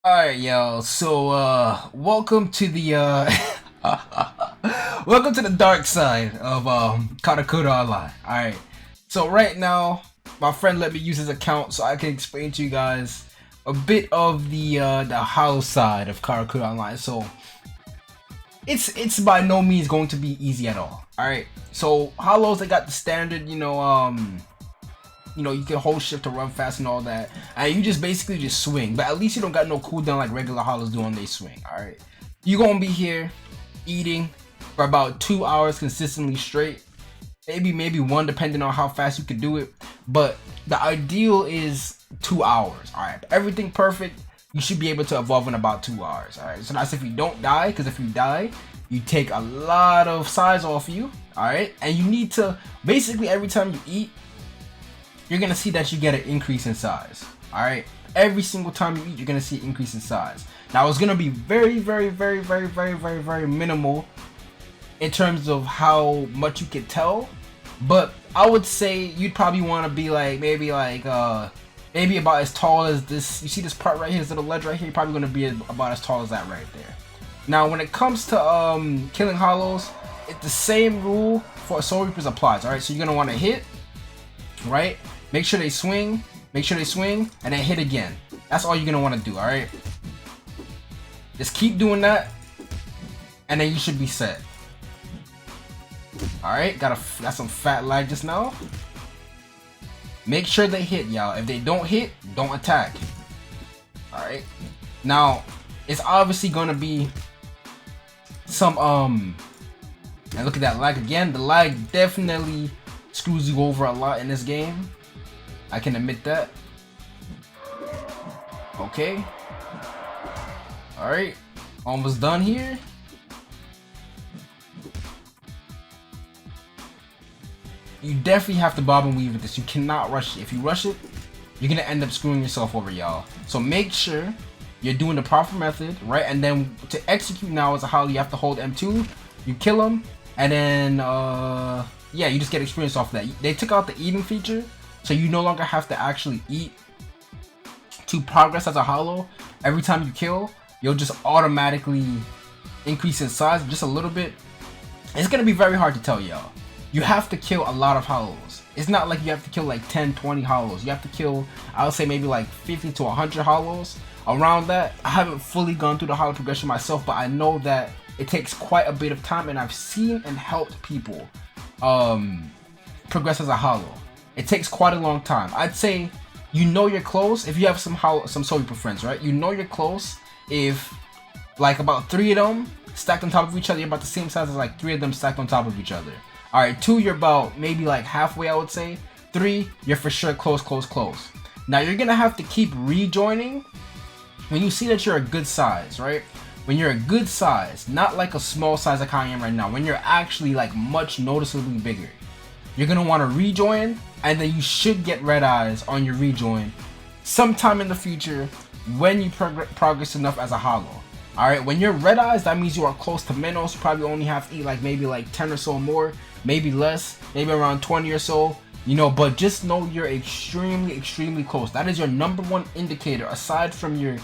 Alright, yo, so, welcome to the, welcome to the dark side of, Karakura Online. Alright, so right now, my friend let me use his account so I can explain to you guys a bit of the hollow side of Karakura Online. So, it's by no means going to be easy at all. Alright, so, hollows, they got the standard, you can hold shift to run fast and all that, and you just basically just swing, but at least you don't got no cooldown like regular hollows do on they swing. All right, you gonna be here eating for about 2 hours consistently straight, maybe one depending on how fast you can do it, but the ideal is 2 hours. All right, everything perfect, you should be able to evolve in about 2 hours. All right, so that's if you don't die, because if you die, you take a lot of size off you. All right, and you need to basically every time you eat, you're gonna see that you get an increase in size. All right, every single time you eat, you're gonna see an increase in size. Now it's gonna be very minimal in terms of how much you can tell, but I would say you'd probably want to be like maybe about as tall as this. You see this part right here, this little ledge right here, you're probably gonna be about as tall as that right there. Now when it comes to killing hollows, it's the same rule for Soul Reapers applies. All right, so you're gonna want to hit, right? Make sure they swing, and then hit again. That's all you're gonna want to do, alright? Just keep doing that, and then you should be set. Alright, got some fat lag just now. Make sure they hit, y'all. If they don't hit, don't attack. Alright. Now, it's obviously gonna be some, and look at that lag again. The lag definitely screws you over a lot in this game. I can admit that. Okay. Alright. Almost done here. You definitely have to bob and weave with this. You cannot rush it. If you rush it, you're gonna end up screwing yourself over, y'all. So make sure you're doing the proper method, right? And then to execute now as a hollow, you have to hold M2. You kill him, and then yeah, you just get experience off that. They took out the eating feature, so you no longer have to actually eat to progress as a hollow. Every time you kill, you'll just automatically increase in size just a little bit. It's gonna be very hard to tell, y'all. You have to kill a lot of hollows. It's not like you have to kill like 10, 20 hollows. You have to kill, I would say maybe like 50 to 100 hollows. Around that, I haven't fully gone through the hollow progression myself, but I know that it takes quite a bit of time, and I've seen and helped people progress as a hollow. It takes quite a long time. I'd say you're close if you have some Soul Reaper friends, right? You're close if like about 3 of them stacked on top of each other. You're about the same size as like 3 of them stacked on top of each other. All right, 2, you're about maybe like halfway, I would say. 3, you're for sure close. Now you're gonna have to keep rejoining when you see that you're a good size, right? When you're a good size, not like a small size like I am right now. When you're actually like much noticeably bigger, you're gonna want to rejoin, and then you should get red eyes on your rejoin sometime in the future when you progress enough as a hollow. Alright, when you're red eyes, that means you are close to Menos. You probably only have to eat like maybe like 10 or so more, maybe less, maybe around 20 or so, but just know you're extremely close. That is your #1 indicator, aside from your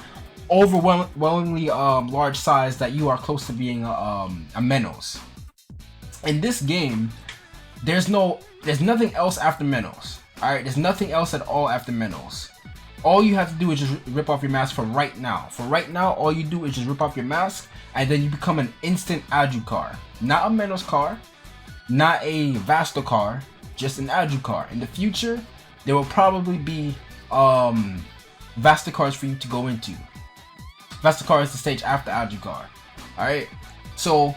overwhelmingly large size, that you are close to being a Menos. In this game, there's nothing else after Menos. Alright, there's nothing else at all after Menos. All you have to do is just rip off your mask for right now. For right now, all you do is just rip off your mask, and then you become an instant Arrancar. Not a Menos car, not a Vasto car, just an Arrancar. In the future, there will probably be Vasto cars for you to go into. Vasto car is the stage after Arrancar. Alright, so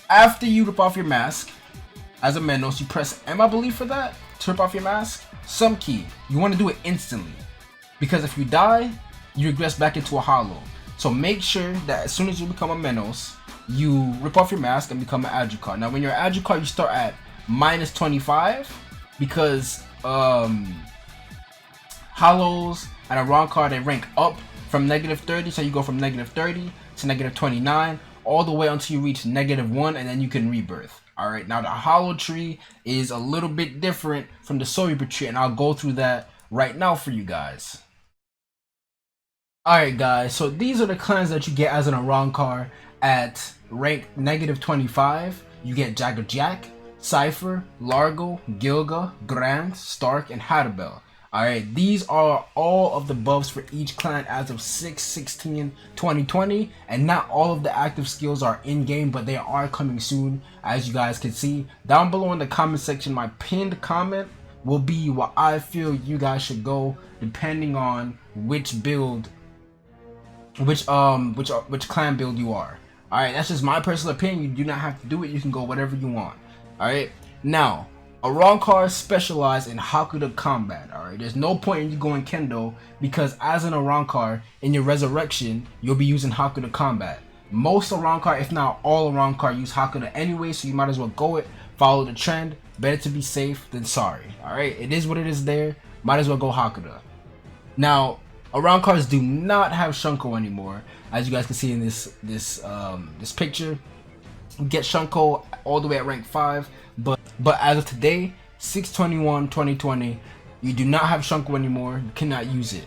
after you rip off your mask, as a Menos, you press M, I believe, for that, to rip off your mask. Some key. You want to do it instantly, because if you die, you regress back into a hollow. So make sure that as soon as you become a Menos, you rip off your mask and become an Arrancar. Now when you're an Arrancar, you start at -25, because hollows and Arrancar, they rank up from -30, so you go from -30 to -29, all the way until you reach -1, and then you can rebirth. Alright, now the hollow tree is a little bit different from the Soul Reaper tree, and I'll go through that right now for you guys. Alright guys, so these are the clans that you get as an Arrancar at rank -25. You get Jagger Jack, Cypher, Largo, Gilga, Grant, Stark, and Hadabel. Alright, these are all of the buffs for each clan as of 6/16/2020, and not all of the active skills are in-game, but they are coming soon, as you guys can see. Down below in the comment section, my pinned comment will be what I feel you guys should go, depending on which build, which clan build you are. Alright, that's just my personal opinion. You do not have to do it. You can go whatever you want. Alright, now Arrancar specialize in Hakuda combat. Alright, there's no point in you going Kendo, because as an Arrancar in your Resurrection, you'll be using Hakuda combat. Most Arrancar, if not all Arrancar, use Hakuda anyway, so you might as well go it. Follow the trend. Better to be safe than sorry. Alright, it is what it is there. Might as well go Hakuda. Now, Arrancars do not have Shunko anymore, as you guys can see in this picture. You get Shunko all the way at rank 5, but as of today, 6/21/2020, you do not have Shunko anymore. You cannot use it.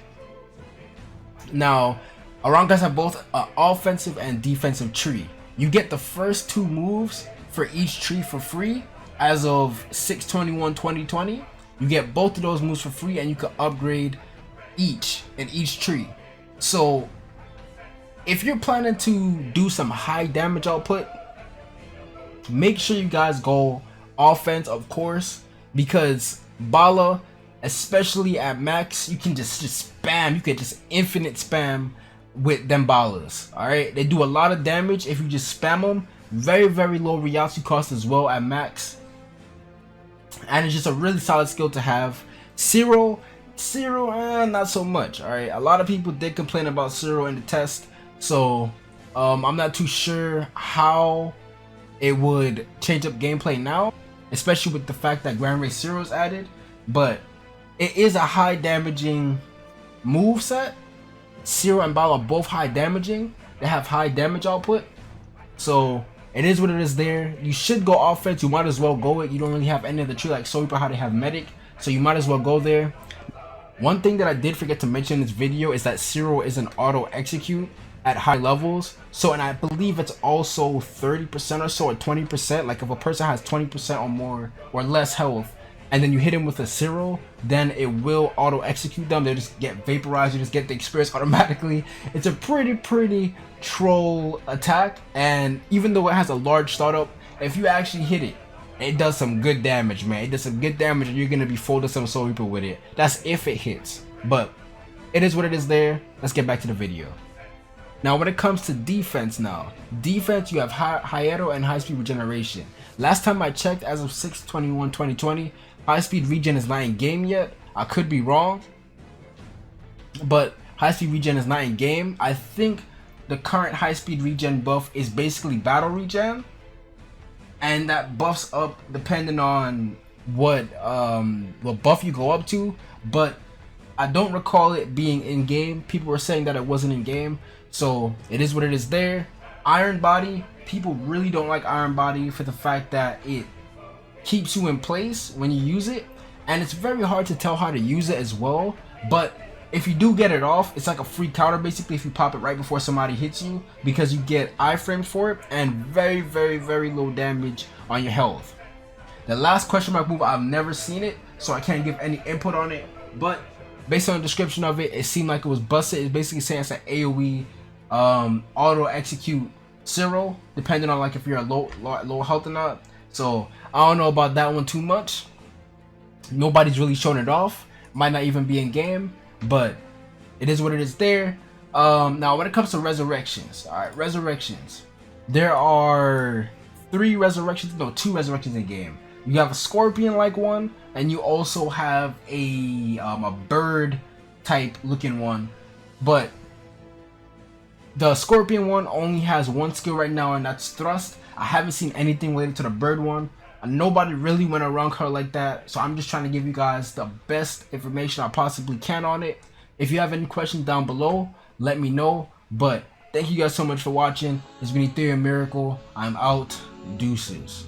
Now, Arrancars have both an offensive and defensive tree. You get the first 2 moves for each tree for free as of 6/21/2020. You get both of those moves for free, and you can upgrade each in each tree. So if you're planning to do some high damage output, make sure you guys go offense, of course, because Bala, especially at max, you can just spam. You can just infinite spam with them Balas. Alright, they do a lot of damage if you just spam them. Very low Ryatsu cost as well at max, and it's just a really solid skill to have. Zero, not so much. Alright, a lot of people did complain about Zero in the test, so I'm not too sure how it would change up gameplay now, especially with the fact that Grand Race Zero is added. But it is a high damaging move set. Zero and Bala are both high damaging. They have high damage output, so it is what it is there. You should go offense. You might as well go it. You don't really have any of the tree like Soipa, how they have medic, so you might as well go there. One thing that I did forget to mention in this video is that Zero is an auto execute at high levels, so, and I believe it's also 30% or so, or 20%. Like if a person has 20% or more or less health, and then you hit him with a Zero, then it will auto execute them. They just get vaporized. You just get the experience automatically. It's a pretty troll attack, and even though it has a large startup, if you actually hit it, it does some good damage, man. It does some good damage, and you're gonna be folding some Soul Reaper with it. That's if it hits, but it is what it is there. Let's get back to the video. Now, when it comes to defense, you have Hierro and high speed regeneration. Last time I checked, as of 6/21/2020, high speed regen is not in game yet. I could be wrong, but high speed regen is not in game. I think the current high speed regen buff is basically battle regen, and that buffs up depending on what buff you go up to, but I don't recall it being in game. People were saying that it wasn't in game, so it is what it is there. Iron Body, people really don't like Iron Body for the fact that it keeps you in place when you use it, and it's very hard to tell how to use it as well. But if you do get it off, it's like a free counter basically if you pop it right before somebody hits you, because you get iframes for it and very low damage on your health. The last question mark move, I've never seen it, so I can't give any input on it, but based on the description of it, it seemed like it was busted. It's basically saying it's an AoE auto execute Zero, depending on like if you're a low health or not. So I don't know about that one too much. Nobody's really shown it off. Might not even be in game, but it is what it is there. Now when it comes to resurrections, alright, resurrections. There are 2 resurrections in game. You have a scorpion like one, and you also have a bird type looking one, but the scorpion one only has 1 skill right now, and that's thrust. I haven't seen anything related to the bird one. Nobody really went around her like that, so I'm just trying to give you guys the best information I possibly can on it. If you have any questions down below, let me know. But thank you guys so much for watching. It's been EtherealMiracle. I'm out. Deuces.